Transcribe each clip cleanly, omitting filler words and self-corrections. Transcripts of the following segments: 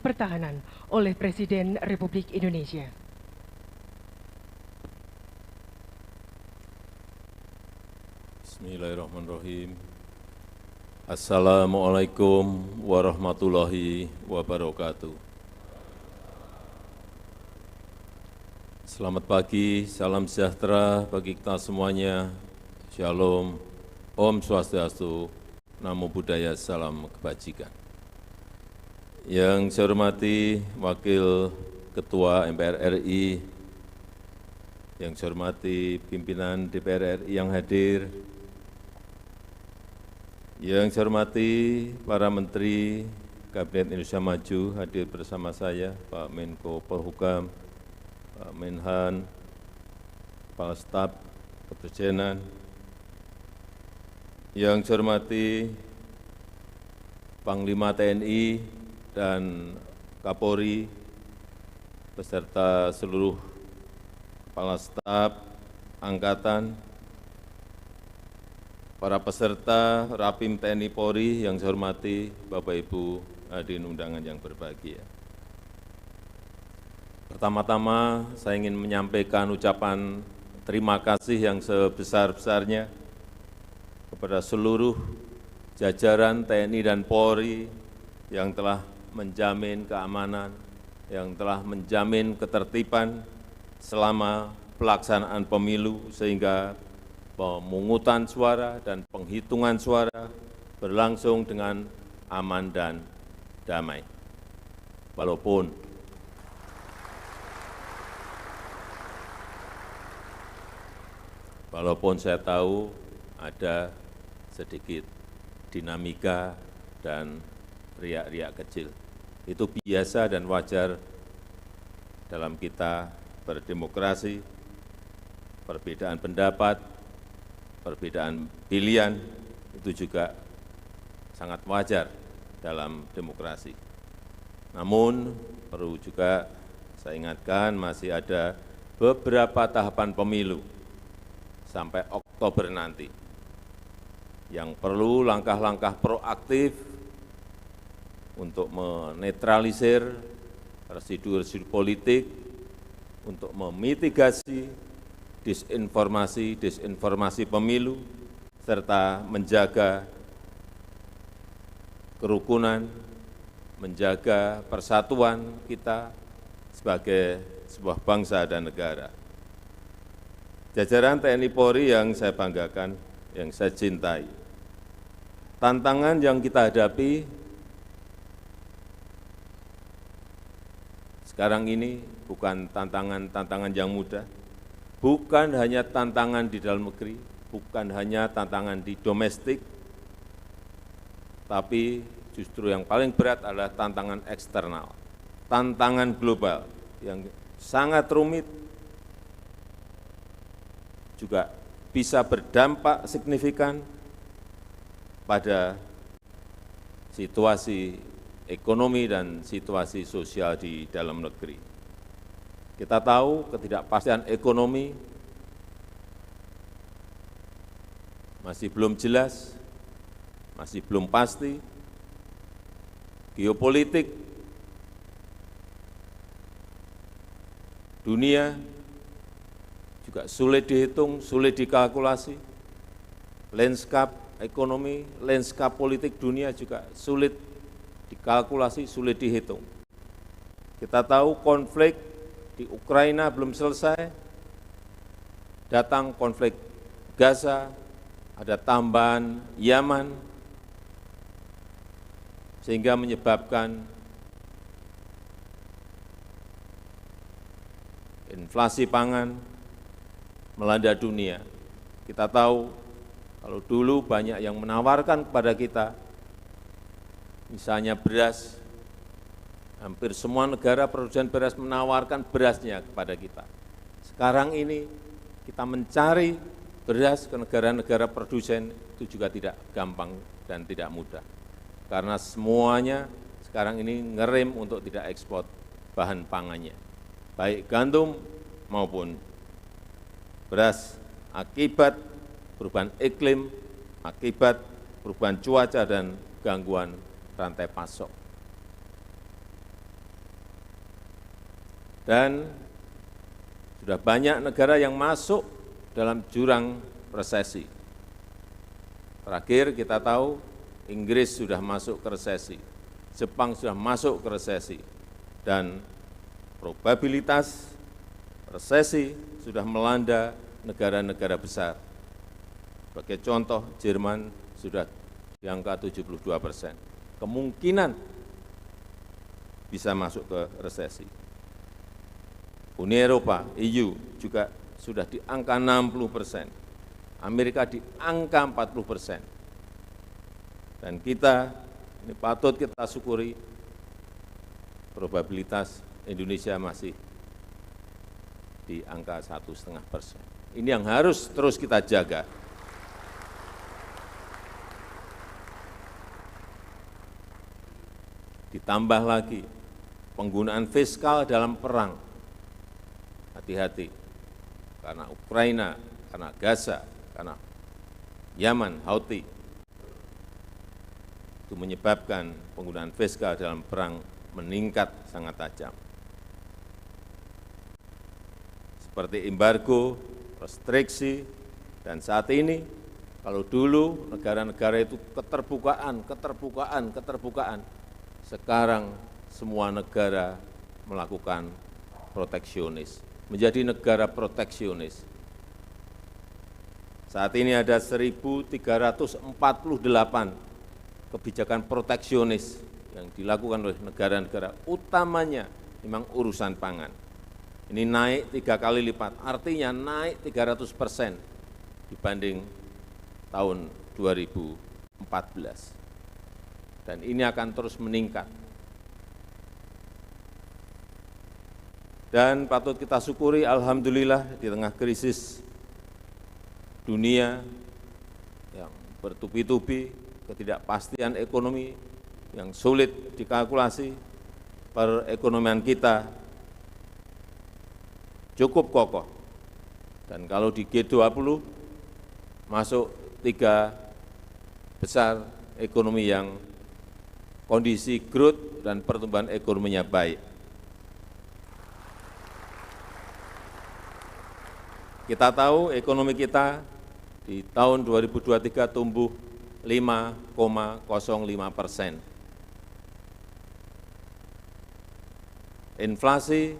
Pertahanan oleh Presiden Republik Indonesia. Bismillahirrahmanirrahim. Assalamualaikum warahmatullahi wabarakatuh. Selamat pagi, salam sejahtera bagi kita semuanya. Shalom, Om Swastiastu, Namo Buddhaya, salam kebajikan. Yang saya hormati Wakil Ketua MPR RI, yang saya hormati pimpinan DPR RI yang hadir, yang saya hormati para Menteri Kabinet Indonesia Maju hadir bersama saya, Pak Menko Polhukam, Pak Menhan, Kepala Staf Kepresidenan, yang saya hormati Panglima TNI dan Kapolri, beserta seluruh Kepala Staf Angkatan, para peserta Rapim TNI Polri yang saya hormati, Bapak Ibu hadirin undangan yang berbahagia. Pertama-tama saya ingin menyampaikan ucapan terima kasih yang sebesar-besarnya kepada seluruh jajaran TNI dan Polri yang telah menjamin keamanan, yang telah menjamin ketertiban selama pelaksanaan pemilu sehingga pemungutan suara dan penghitungan suara berlangsung dengan aman dan damai. Walaupun saya tahu ada sedikit dinamika dan riak-riak kecil. Itu biasa dan wajar dalam kita berdemokrasi, perbedaan pendapat, perbedaan pilihan, itu juga sangat wajar dalam demokrasi. Namun, perlu juga saya ingatkan masih ada beberapa tahapan pemilu sampai Oktober nanti yang perlu langkah-langkah proaktif untuk menetralisir residu-residu politik, untuk memitigasi disinformasi pemilu, serta menjaga kerukunan, menjaga persatuan kita sebagai sebuah bangsa dan negara. Jajaran TNI Polri yang saya banggakan, yang saya cintai, tantangan yang kita hadapi sekarang ini bukan tantangan yang mudah, bukan hanya tantangan di dalam negeri, bukan hanya tantangan di domestik, tapi justru yang paling berat adalah tantangan eksternal, tantangan global yang sangat rumit, juga bisa berdampak signifikan pada situasi ekonomi dan situasi sosial di dalam negeri. Kita tahu ketidakpastian ekonomi masih belum jelas, masih belum pasti. Geopolitik dunia juga sulit dihitung, sulit dikalkulasi. Landscape ekonomi, landscape politik dunia juga sulit dikalkulasi, sulit dihitung. Kita tahu konflik di Ukraina belum selesai, datang konflik Gaza, ada tambahan Yaman, sehingga menyebabkan inflasi pangan melanda dunia. Kita tahu kalau dulu banyak yang menawarkan kepada kita, misalnya beras, hampir semua negara produsen beras menawarkan berasnya kepada kita. Sekarang ini kita mencari beras ke negara-negara produsen itu juga tidak gampang dan tidak mudah. Karena semuanya sekarang ini ngerem untuk tidak ekspor bahan pangannya, baik gandum maupun beras, akibat perubahan iklim, akibat perubahan cuaca dan gangguan rantai pasok. Dan sudah banyak negara yang masuk dalam jurang resesi. Terakhir kita tahu Inggris sudah masuk ke resesi, Jepang sudah masuk ke resesi, dan probabilitas resesi sudah melanda negara-negara besar. Sebagai contoh, Jerman sudah di angka 72%. Kemungkinan bisa masuk ke resesi. Uni Eropa, EU, juga sudah di angka 60%. Amerika di angka 40%. Dan kita, ini patut kita syukuri, probabilitas Indonesia masih di angka 1,5%. Ini yang harus terus kita jaga. Ditambah lagi penggunaan fiskal dalam perang. Hati-hati, karena Ukraina, karena Gaza, karena Yaman, Houthi, itu menyebabkan penggunaan fiskal dalam perang meningkat sangat tajam. Seperti embargo, restriksi, dan saat ini, kalau dulu negara-negara itu keterbukaan, sekarang semua negara melakukan proteksionis, menjadi negara proteksionis. Saat ini ada 1.348 kebijakan proteksionis yang dilakukan oleh negara-negara, utamanya memang urusan pangan. Ini naik 3 kali lipat, artinya naik 300% dibanding tahun 2014. Dan ini akan terus meningkat. Dan patut kita syukuri, alhamdulillah, di tengah krisis dunia yang bertubi-tubi, ketidakpastian ekonomi yang sulit dikalkulasi, perekonomian kita cukup kokoh. Dan kalau di G20 masuk 3 besar ekonomi yang kondisi growth dan pertumbuhan ekonominya baik. Kita tahu ekonomi kita di tahun 2023 tumbuh 5,05%. Inflasi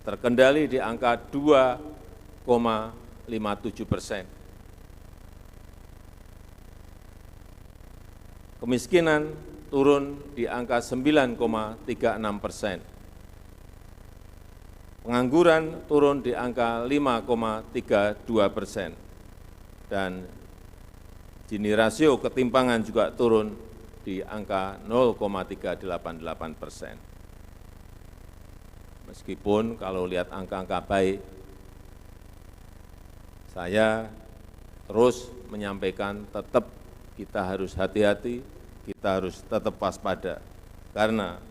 terkendali di angka 2,57%. Kemiskinan turun di angka 9,36%. Pengangguran turun di angka 5,32%. Dan Gini rasio ketimpangan juga turun di angka 0,388%. Meskipun kalau lihat angka-angka baik, saya terus menyampaikan tetap kita harus hati-hati, kita harus tetap waspada. Karena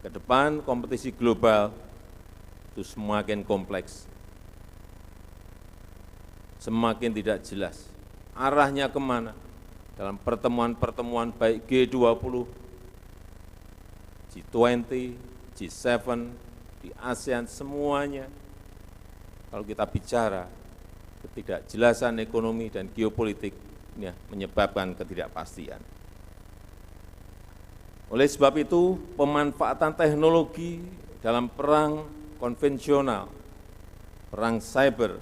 ke depan kompetisi global itu semakin kompleks, semakin tidak jelas. Arahnya kemana? Dalam pertemuan-pertemuan baik G20, G20, G7, di ASEAN, semuanya. Kalau kita bicara ketidakjelasan ekonomi dan geopolitik, ini menyebabkan ketidakpastian. Oleh sebab itu, pemanfaatan teknologi dalam perang konvensional, perang cyber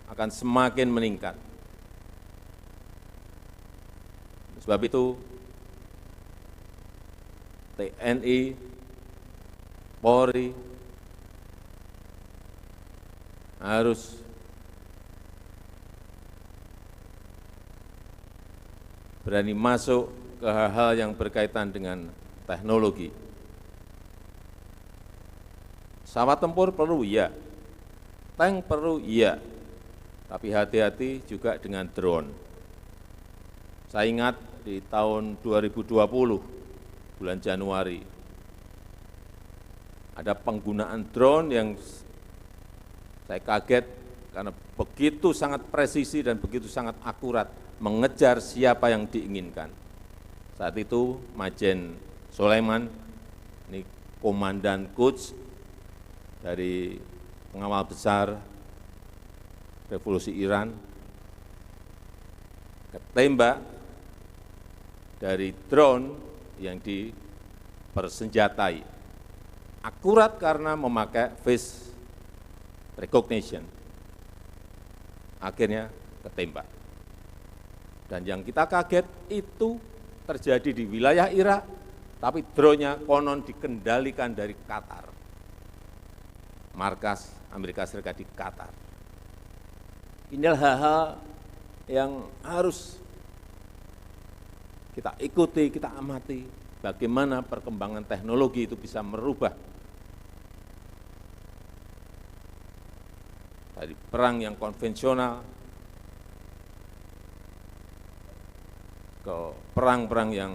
akan semakin meningkat. Sebab itu, TNI, Polri harus berani masuk ke hal-hal yang berkaitan dengan teknologi. Pesawat tempur perlu, iya. Tank perlu, iya. Tapi hati-hati juga dengan drone. Saya ingat di tahun 2020, bulan Januari, ada penggunaan drone yang saya kaget karena begitu sangat presisi dan begitu sangat akurat mengejar siapa yang diinginkan. Saat itu Majen Sulaiman, ini Komandan Quds dari pengawal besar revolusi Iran, ketembak dari drone yang dipersenjatai, akurat karena memakai face recognition, akhirnya ketembak. Dan yang kita kaget itu terjadi di wilayah Irak, tapi drone-nya konon dikendalikan dari Qatar, markas Amerika Serikat di Qatar. Inilah hal-hal yang harus kita ikuti, kita amati, bagaimana perkembangan teknologi itu bisa merubah dari perang yang konvensional ke perang-perang yang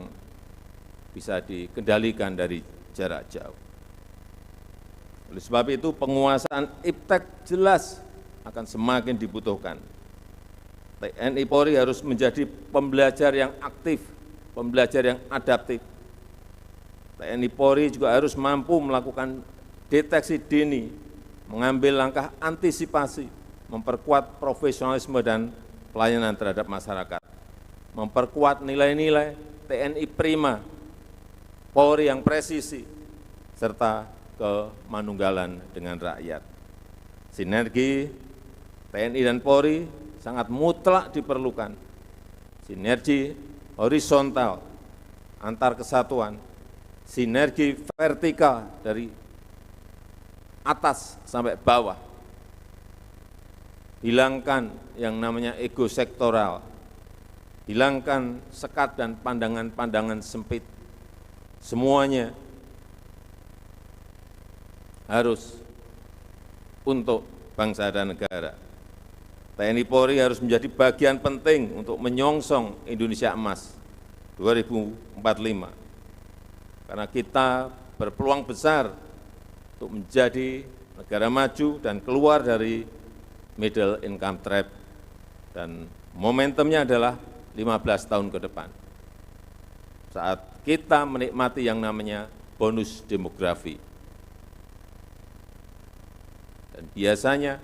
bisa dikendalikan dari jarak jauh. Oleh sebab itu, penguasaan iptek jelas akan semakin dibutuhkan. TNI Polri harus menjadi pembelajar yang aktif, pembelajar yang adaptif. TNI Polri juga harus mampu melakukan deteksi dini, mengambil langkah antisipasi, memperkuat profesionalisme dan pelayanan terhadap masyarakat, memperkuat nilai-nilai TNI prima, Polri yang presisi, serta kemanunggalan dengan rakyat. Sinergi TNI dan Polri sangat mutlak diperlukan. Sinergi horizontal antar kesatuan, sinergi vertikal dari atas sampai bawah. Hilangkan yang namanya ego sektoral, hilangkan sekat dan pandangan-pandangan sempit. Semuanya harus untuk bangsa dan negara. TNI Polri harus menjadi bagian penting untuk menyongsong Indonesia Emas 2045. Karena kita berpeluang besar untuk menjadi negara maju dan keluar dari middle income trap. Dan momentumnya adalah 15 tahun ke depan. Saat kita menikmati yang namanya bonus demografi. Dan biasanya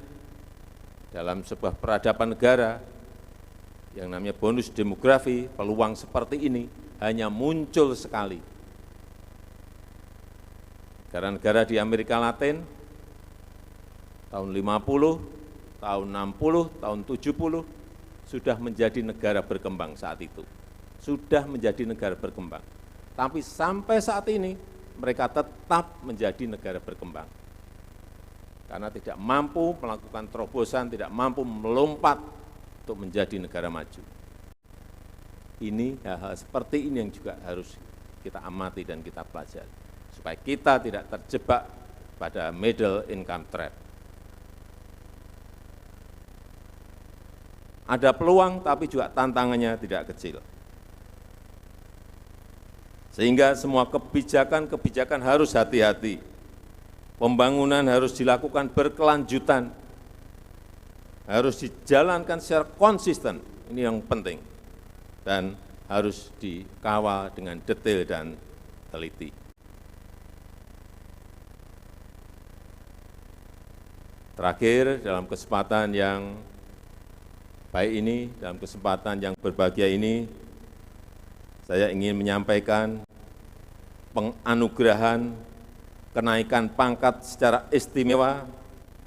dalam sebuah peradaban negara yang namanya bonus demografi, peluang seperti ini hanya muncul sekali. Negara-negara di Amerika Latin tahun 50, tahun 60, tahun 70 sudah menjadi negara berkembang saat itu. Sudah menjadi negara berkembang. Tapi sampai saat ini mereka tetap menjadi negara berkembang. Karena tidak mampu melakukan terobosan, tidak mampu melompat untuk menjadi negara maju. Ini hal-hal seperti ini yang juga harus kita amati dan kita pelajari. Supaya kita tidak terjebak pada middle income trap. Ada peluang tapi juga tantangannya tidak kecil. Sehingga semua kebijakan-kebijakan harus hati-hati. Pembangunan harus dilakukan berkelanjutan, harus dijalankan secara konsisten, ini yang penting, dan harus dikawal dengan detail dan teliti. Terakhir, dalam kesempatan yang baik ini, dalam kesempatan yang berbahagia ini, saya ingin menyampaikan penganugerahan kenaikan pangkat secara istimewa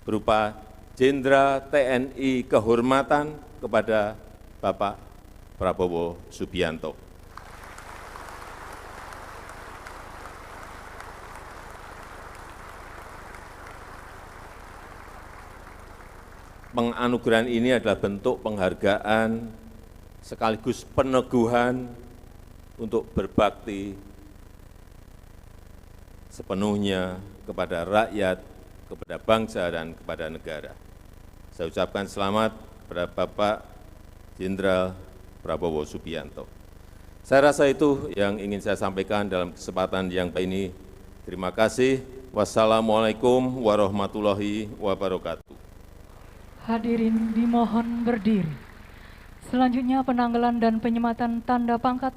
berupa Jenderal TNI Kehormatan kepada Bapak Prabowo Subianto. Penganugerahan ini adalah bentuk penghargaan sekaligus peneguhan untuk berbakti sepenuhnya kepada rakyat, kepada bangsa, dan kepada negara. Saya ucapkan selamat kepada Bapak Jenderal Prabowo Subianto. Saya rasa itu yang ingin saya sampaikan dalam kesempatan yang baik ini. Terima kasih. Wassalamualaikum warahmatullahi wabarakatuh. Hadirin dimohon berdiri. Selanjutnya penanggalan dan penyematan tanda pangkat